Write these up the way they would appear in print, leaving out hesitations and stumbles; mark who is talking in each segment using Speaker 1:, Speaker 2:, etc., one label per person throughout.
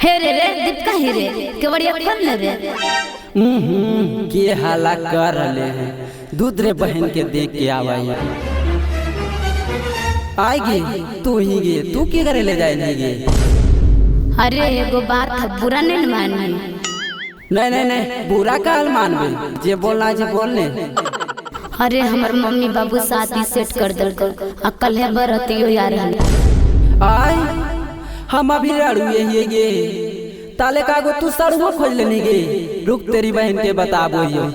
Speaker 1: हे रे रे दीपका ही रे केवड़िया खोल ले रे।
Speaker 2: के हाला कर ले हैं दूध रे बहन के देख के आवाई आएगी तू ही गे तू के करे ले जाए गे।
Speaker 1: अरे एगो बात है बुरा नहीं मानी।
Speaker 2: नहीं नहीं नहीं बुरा काल मानबे जे बोलना जे बोलने।
Speaker 1: अरे हमर मम्मी बाबू शादी सेट कर दल आ कल है बरतियो यार
Speaker 2: आय हम अभी लड़ू ये गे ताले कागो तू सड़ुओ खोज लेनी गे रुक तेरी बहन के बताबो यो।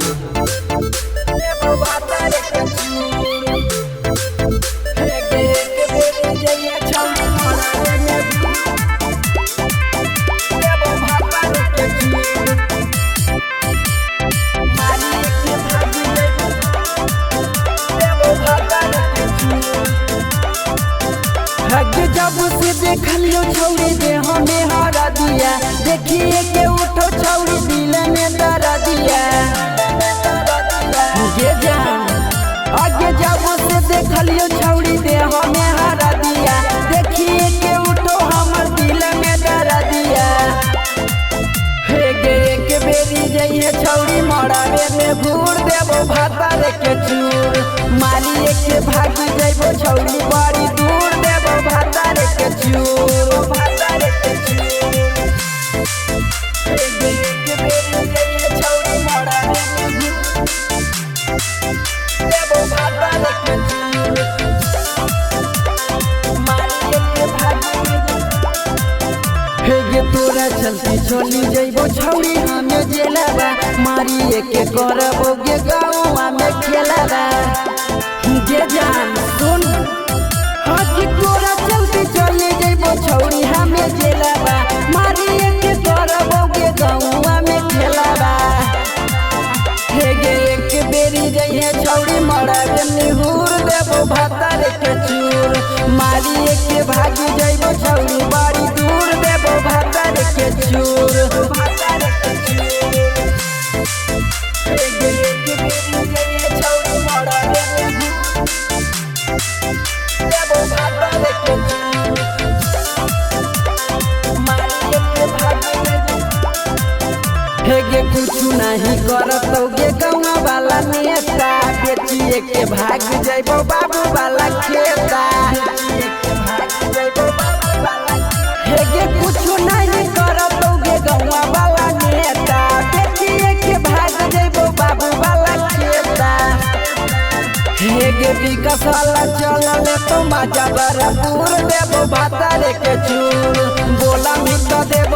Speaker 2: जब से देखलियो छौरी दे हमें हरा दिया देखिए के उठो छौरी दिल में दरा दिया गे जान आगे जब से देखलियो छौरी दे हमें हरा दिया देखिए के उठो हमर दिल में दरा दिया। हे गे एक बेरी जइए छौरी मरावे में भूर देबो भातारे के चूर मालिए के भागी जइबो छौरी बड़ी दूर देबो भातारे के चूर भातारे के चूर। हे गे एक बेरी जइए छौरी मरावे में भूर देबो भातारे के चूर मालिए के भागी। हे गे तोरा चलती चली जइबो छौरी हमें जेलाबा मारिए के करबो गे गाँव में खेलाबा गे जान सुन हाथ तोरा चलती चली जइबो छौरी हमें जेलाबा मारिए के करबो गे गाँव में खेलाबा। हे गे एक बेरी जइए छौरी मरावे निहुर देबो भातारे के चूर मारिए के भागी जइबो छौरी बड़ी दूर देबो भातारे के चूर भातारे के चूर। हे गे एक बेरी जइए छौरी मरावे निहुर देबो भातारे के चूर मारिए के भागी। हे गे कुछ नहीं करत गे गाँव वाला नेता बेचिए के भाग जइबो बाबू वाला खेता। हे गे कुछ नहीं करत गे गाँव वाला नेता बेचिए के भाग जइबो बाबू वाला खेता। हे गे विकास वाला चलल तो मजा बरपूर देबो भातारे के चूर बोला मिट देबो